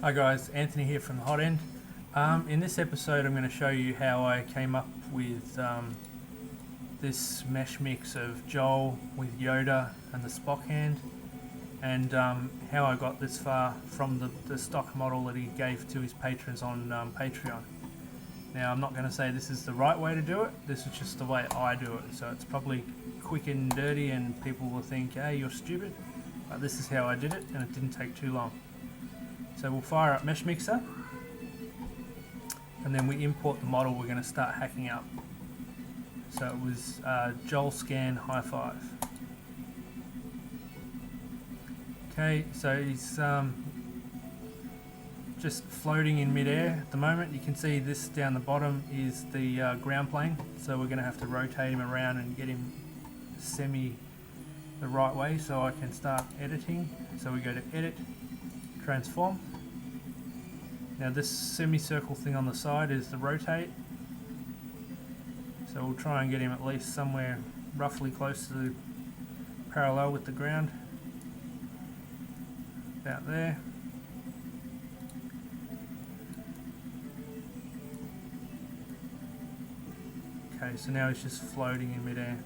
Hi guys, Anthony here from the Hot End. In this episode I'm going to show you how I came up with this mesh mix of Joel with Yoda and the Spock hand, and how I got this far from the stock model that he gave to his patrons on Patreon. Now I'm not going to say this is the right way to do it, this is just the way I do it, so it's probably quick and dirty and people will think, hey, you're stupid, but this is how I did it and it didn't take too long. So we'll fire up MeshMixer, and then we import the model we're going to start hacking up. So it was Joel scan high five. Okay, so he's just floating in midair at the moment. You can see this down the bottom is the ground plane, so we're going to have to rotate him around and get him semi the right way so I can start editing. So we go to edit, transform. Now this semicircle thing on the side is the rotate, so we'll try and get him at least somewhere roughly close to parallel with the ground, about there. Okay, so now he's just floating in midair.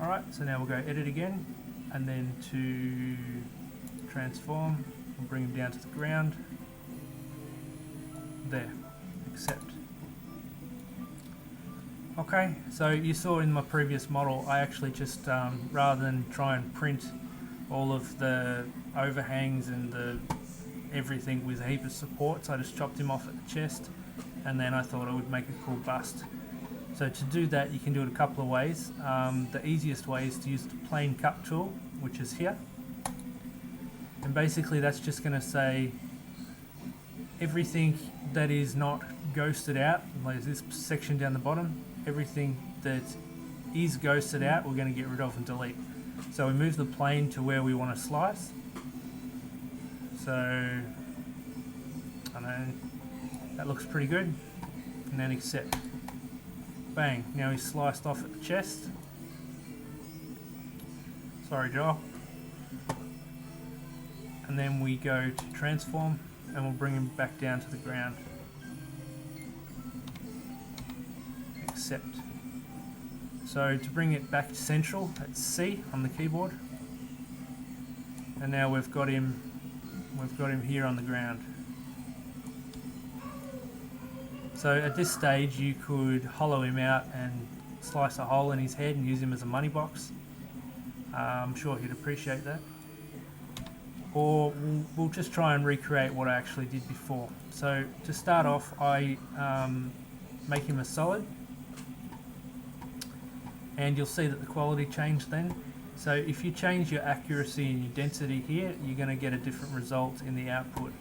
Alright, so now we'll go edit again, and then to transform, we'll bring him down to the ground. There, accept. Okay, so you saw in my previous model, I actually just, rather than try and print all of the overhangs and the everything with a heap of supports, I just chopped him off at the chest, and then I thought I would make a cool bust. So to do that, you can do it a couple of ways. The easiest way is to use the plane cut tool, which is here. And basically that's just going to say everything that is not ghosted out, like this section down the bottom, everything that is ghosted out we're going to get rid of and delete. So we move the plane to where we want to slice. So, I know, that looks pretty good. And then accept. Bang, now he's sliced off at the chest. Sorry, Joel. And then we go to transform and we'll bring him back down to the ground. Accept. So to bring it back to central, it's C on the keyboard. And now we've got him here on the ground. So at this stage you could hollow him out and slice a hole in his head and use him as a money box. I'm sure he'd appreciate that. Or we'll just try and recreate what I actually did before. So to start off, I make him a solid, and you'll see that the quality changed then. So if you change your accuracy and your density here, you're going to get a different result in the output.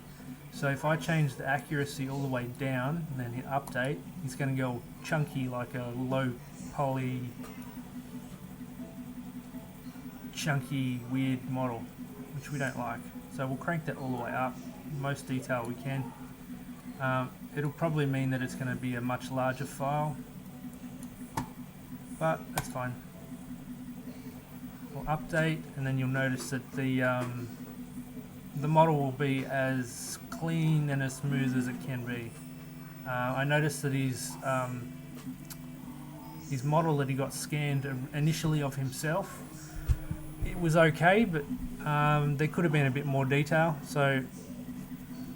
So if I change the accuracy all the way down and then hit update, he's going to go chunky like a low poly, chunky, weird model, which we don't like. So we'll crank that all the way up, most detail we can. It'll probably mean that it's going to be a much larger file, but that's fine. We'll update, and then you'll notice that the model will be as clean and as smooth as it can be. I noticed that his model that he got scanned initially of himself, it was okay, but there could have been a bit more detail. So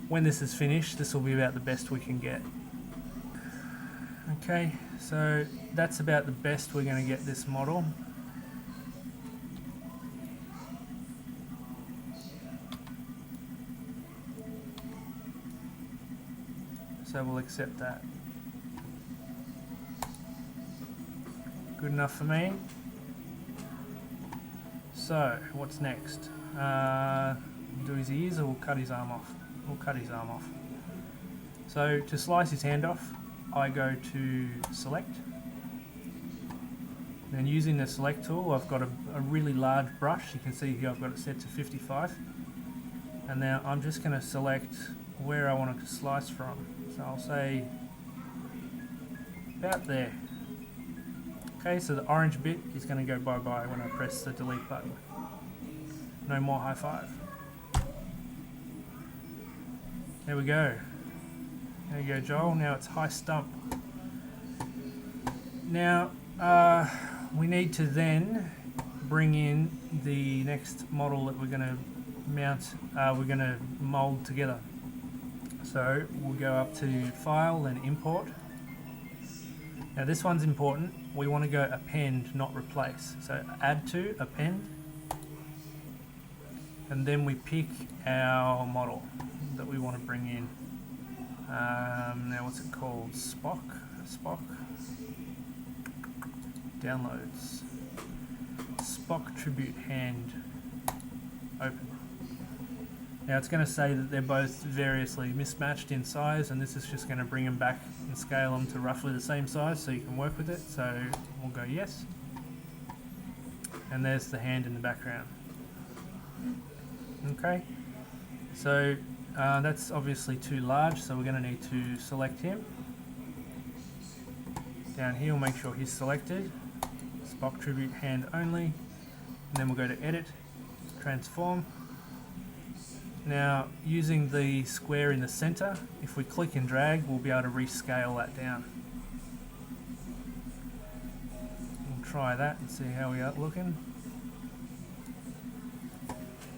when this is finished, this will be about the best we can get. Okay, so that's about the best we're going to get this model. So we'll accept that. Good enough for me. So, what's next? Do his ears, or we'll cut his arm off? We'll cut his arm off. So, to slice his hand off, I go to select. Then using the select tool, I've got a really large brush. You can see here I've got it set to 55. And now I'm just going to select where I want to slice from. So I'll say about there. Okay, so the orange bit is going to go bye-bye when I press the delete button. No more high five. There we go. There you go, Joel. Now it's high stump. Now we need to then bring in the next model that we're going to mount. We're going to mold together. So we'll go up to File, then Import. Now this one's important. We want to go Append, not Replace. So Add to, Append, and then we pick our model that we want to bring in. Now what's it called? Spock. Downloads. Spock Tribute Hand. Open. Now it's going to say that they're both variously mismatched in size, and this is just going to bring them back and scale them to roughly the same size so you can work with it. So we'll go yes. And there's the hand in the background. Okay, so that's obviously too large, so we're going to need to select him. Down here we'll make sure he's selected. Spock Tribute Hand only. And then we'll go to Edit, Transform. Now, using the square in the center, if we click and drag, we'll be able to rescale that down. We'll try that and see how we are looking.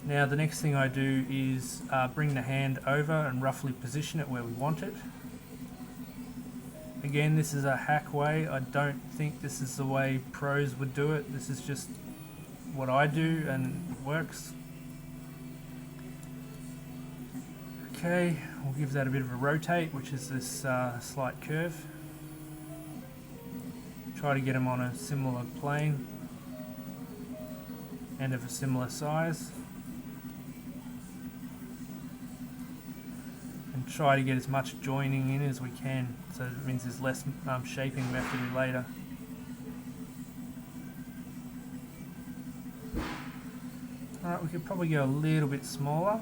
Now, the next thing I do is bring the hand over and roughly position it where we want it. Again, this is a hack way. I don't think this is the way pros would do it. This is just what I do and it works. Okay, we'll give that a bit of a rotate, which is this slight curve. Try to get them on a similar plane and of a similar size. And try to get as much joining in as we can, so it means there's less shaping we have to do later. Alright, we could probably go a little bit smaller.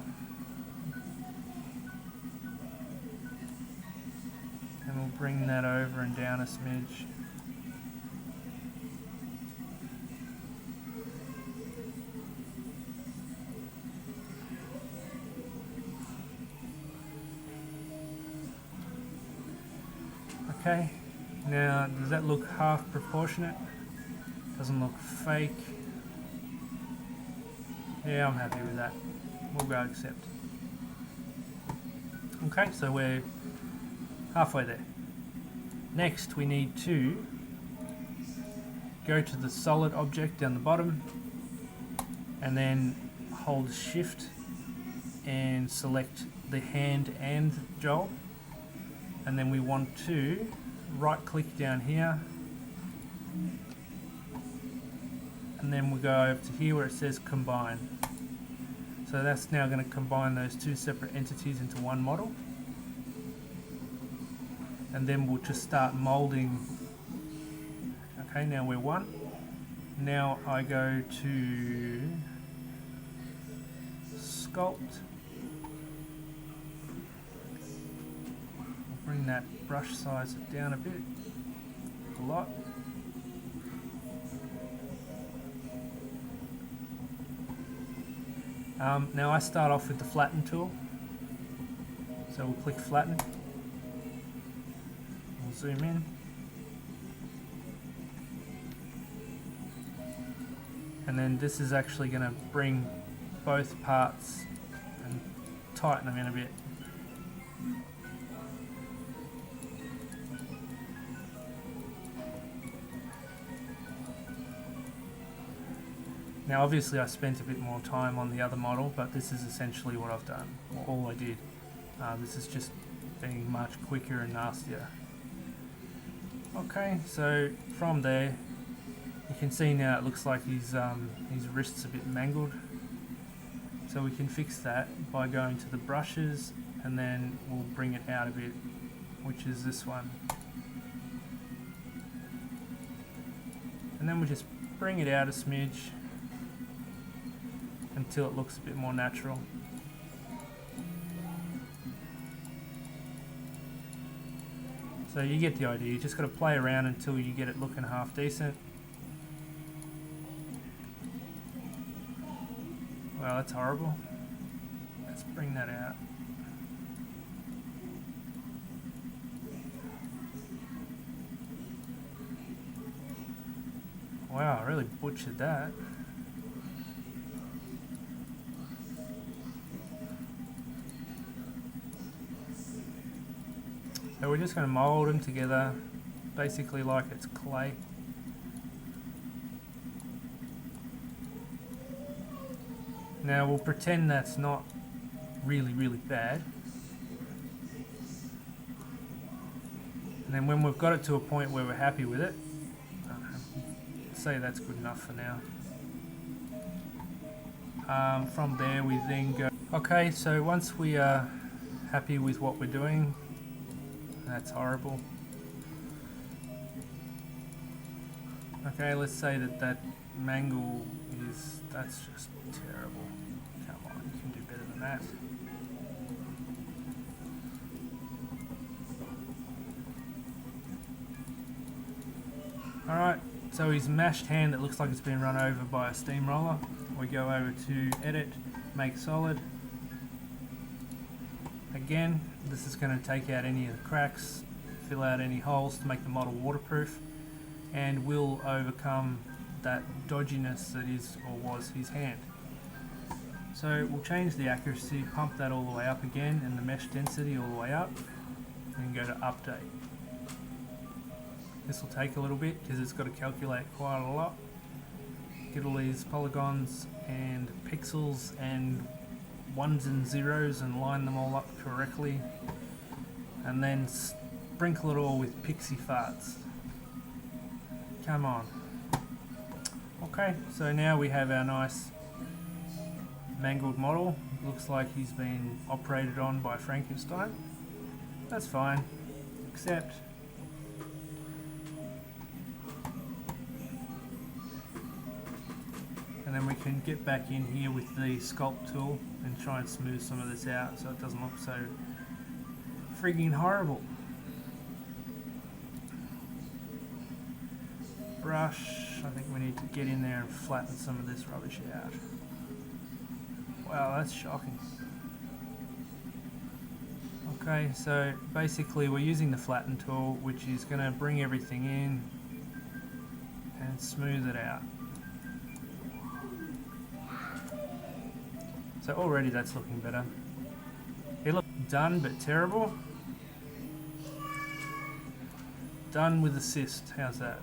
And we'll bring that over and down a smidge. Okay, now does that look half proportionate? Doesn't look fake. Yeah, I'm happy with that. We'll go accept. Okay, so we're halfway there. Next we need to go to the solid object down the bottom and then hold shift and select the hand and Joel, and then we want to right click down here and then we'll go over to here where it says combine. So that's now going to combine those two separate entities into one model. And then we'll just start molding. Okay, now we're one. Now I go to sculpt. I'll bring that brush size down a bit, a lot. Now I start off with the flatten tool. So we'll click flatten. We'll zoom in. And then this is actually going to bring both parts and tighten them in a bit. Now obviously I spent a bit more time on the other model, but this is essentially what I've done, or all I did. This is just being much quicker and nastier. Okay, so from there you can see now it looks like his wrist's a bit mangled. So we can fix that by going to the brushes and then we'll bring it out a bit, which is this one. And then we just bring it out a smidge until it looks a bit more natural. So you get the idea, you just got to play around until you get it looking half decent. Well, that's horrible. Let's bring that out. Wow, I really butchered that. So we're just going to mould them together, basically like it's clay. Now we'll pretend that's not really bad. And then when we've got it to a point where we're happy with it, say that's good enough for now. From there we then go. Okay, so once we are happy with what we're doing, that's horrible. Okay, let's say that mangle that's just terrible. Come on, you can do better than that. Alright, so his mashed hand that looks like it's been run over by a steamroller. We go over to Edit, Make Solid. Again, this is going to take out any of the cracks, fill out any holes to make the model waterproof, and will overcome that dodginess that is or was his hand. So we'll change the accuracy, pump that all the way up again, and the mesh density all the way up, and go to Update. This will take a little bit because it's got to calculate quite a lot. Get all these polygons and pixels and ones and zeros and line them all up correctly, and then sprinkle it all with pixie farts. Come on. Okay, so now we have our nice mangled model. Looks like he's been operated on by Frankenstein. That's fine, except and then we can get back in here with the sculpt tool and try and smooth some of this out so it doesn't look so frigging horrible. Brush, I think we need to get in there and flatten some of this rubbish out. Wow, that's shocking. Okay, so basically we're using the flatten tool, which is going to bring everything in and smooth it out. So already that's looking better. It looked done but terrible. Done with assist, how's that?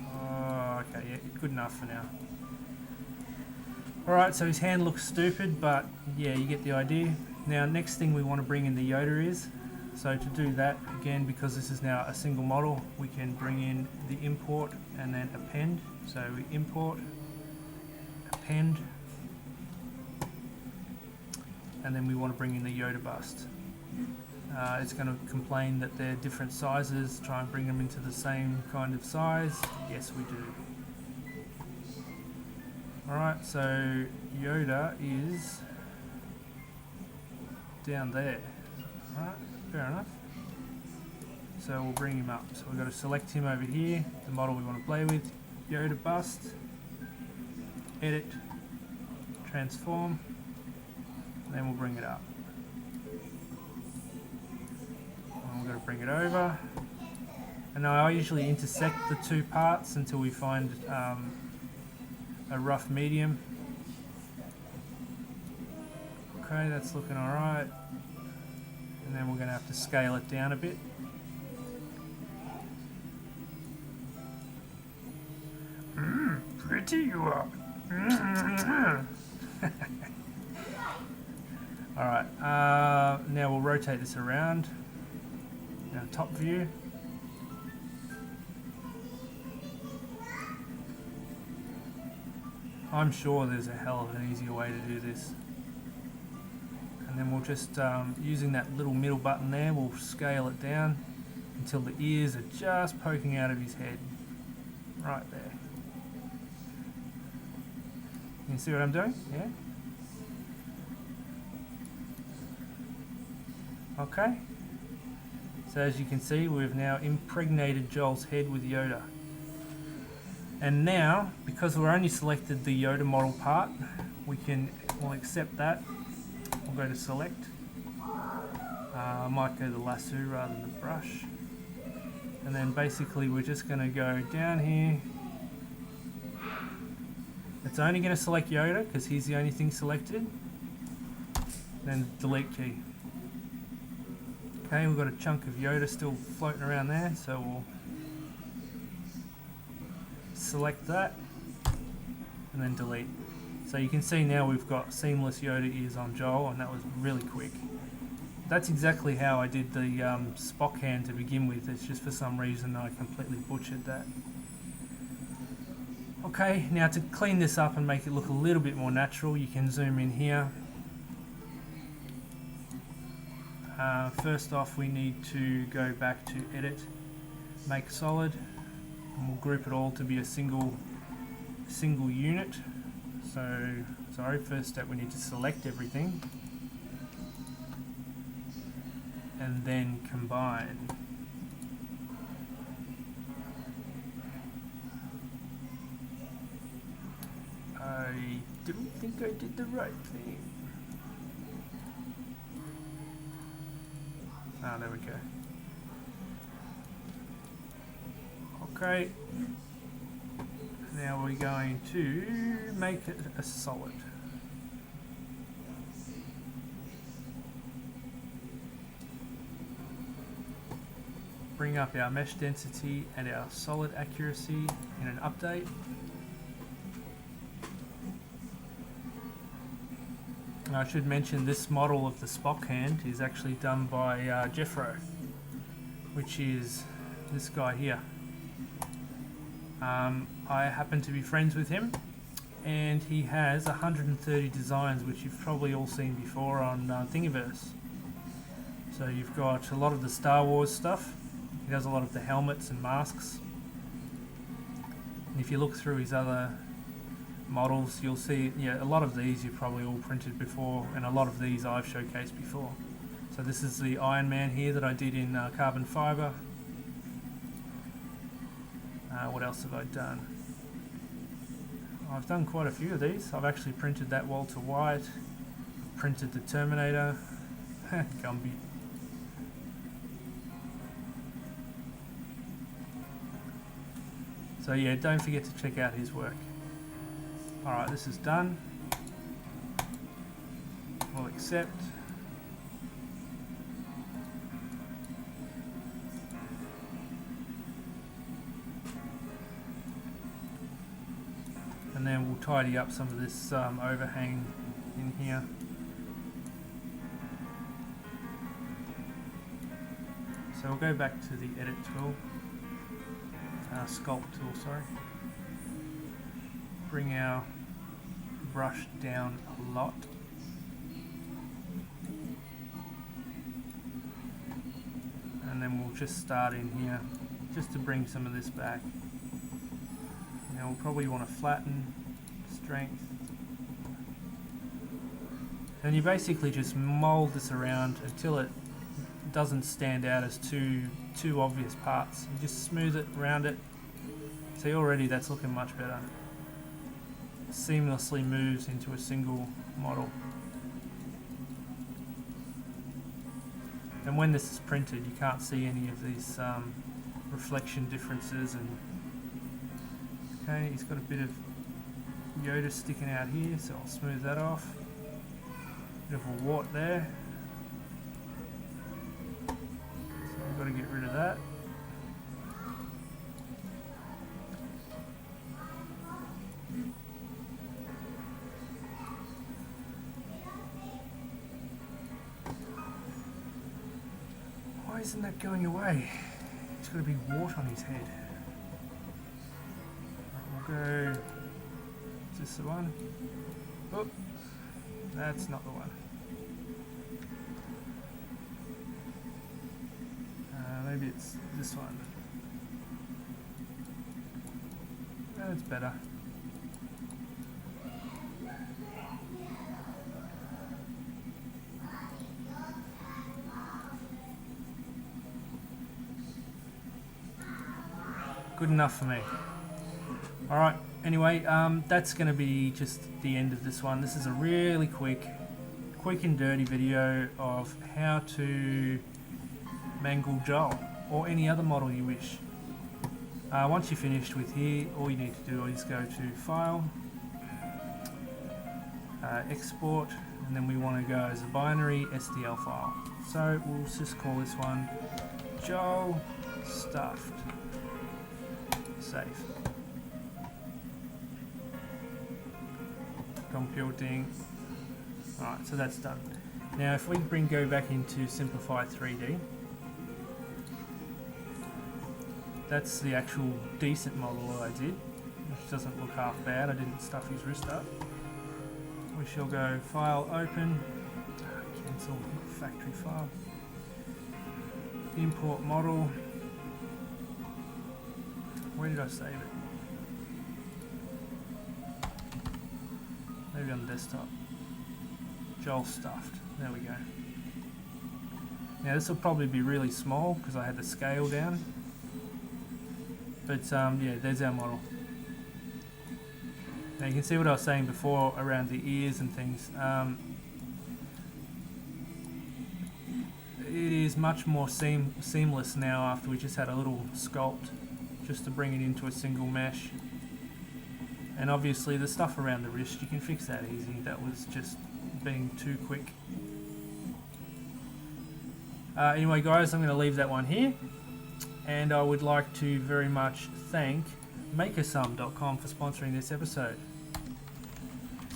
Oh, okay, yeah, good enough for now. Alright, so his hand looks stupid, but yeah, you get the idea. Now next thing we want to bring in the Yoda is, so to do that, again, because this is now a single model, we can bring in the import and then append. So we import, append, and then we want to bring in the Yoda bust. It's going to complain that they're different sizes, try and bring them into the same kind of size. Yes, we do. Alright, so Yoda is down there. Alright, fair enough. So we'll bring him up. So we've got to select him over here, the model we want to play with. Yoda bust, edit, transform, and then we'll bring it up. And we've got to bring it over. And now I usually intersect the two parts until we find a rough medium. Okay, that's looking alright. And then we're going to have to scale it down a bit. Pretty you are. Alright, now we'll rotate this around. Now top view. I'm sure there's a hell of an easier way to do this. And then we'll just, using that little middle button there, we'll scale it down until the ears are just poking out of his head. Right there. You see what I'm doing? Yeah? Okay. So as you can see, we've now impregnated Joel's head with Yoda. And now, because we're only selected the Yoda model part, we'll accept that. We'll go to select. might go the lasso rather than the brush. And then basically we're just going to go down here. It's only going to select Yoda because he's the only thing selected. Then delete key. Okay, we've got a chunk of Yoda still floating around there, so we'll select that and then delete. So you can see now we've got seamless Yoda ears on Joel, and that was really quick. That's exactly how I did the Spock hand to begin with. It's just for some reason I completely butchered that. Okay, now to clean this up and make it look a little bit more natural, you can zoom in here. First off, we need to go back to Edit, Make Solid, and we'll group it all to be a single unit. So, sorry, first step we need to select everything and then combine. I don't think I did the right thing. Ah, there we go. Okay. Now we're going to make it a solid. Bring up our mesh density and our solid accuracy in an update. And I should mention this model of the Spock hand is actually done by Jeffro, which is this guy here. I happen to be friends with him, and he has 130 designs, which you've probably all seen before on Thingiverse. So you've got a lot of the Star Wars stuff. He does a lot of the helmets and masks. And if you look through his other models, you'll see, yeah, a lot of these you've probably all printed before, and a lot of these I've showcased before. So this is the Iron Man here that I did in carbon fibre. What else have I done? I've done quite a few of these. I've actually printed that Walter White, printed the Terminator, Gumby. So yeah, don't forget to check out his work. Alright, this is done. We'll accept. And then we'll tidy up some of this overhang in here. So we'll go back to the edit tool, sculpt tool, sorry. Bring our brush down a lot. And then we'll just start in here, just to bring some of this back. Now we'll probably want to flatten, strength. And you basically just mold this around until it doesn't stand out as two obvious parts. You just smooth it, round it. See, already that's looking much better. Seamlessly moves into a single model. And when this is printed, you can't see any of these reflection differences. And okay, he's got a bit of Yoda sticking out here, so I'll smooth that off. Bit of a wart there. So I've got to get rid of that. Why isn't that going away? He's got a big wart on his head. We'll go. Is this the one? Oh, that's not the one. Maybe it's this one. That's better. Good enough for me. Alright, anyway, that's going to be just the end of this one. This is a really quick quick and dirty video of how to mangle Joel or any other model you wish. Once you're finished with here, all you need to do is go to File, Export, and then we want to go as a binary STL file. So we'll just call this one Joel Stuffed. Save. Computing. Alright, so that's done. Now if we go back into Simplify 3D, that's the actual decent model that I did, which doesn't look half bad. I didn't stuff his wrist up. We shall go File, Open, cancel factory file, import model. Where did I save it? Maybe on the desktop. Joel Stuffed. There we go. Now this will probably be really small because I had the scale down. But yeah, there's our model. Now you can see what I was saying before around the ears and things. It is much more seamless now after we just had a little sculpt just to bring it into a single mesh. And obviously the stuff around the wrist, you can fix that easy. That was just being too quick. Anyway guys, I'm going to leave that one here. And I would like to very much thank Makersome.com for sponsoring this episode.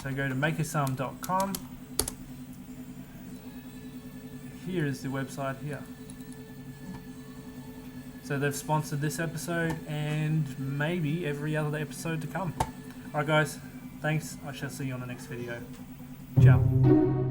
So go to Makersome.com. Here is the website here. So they've sponsored this episode and maybe every other episode to come. Alright guys, thanks. I shall see you on the next video. Ciao.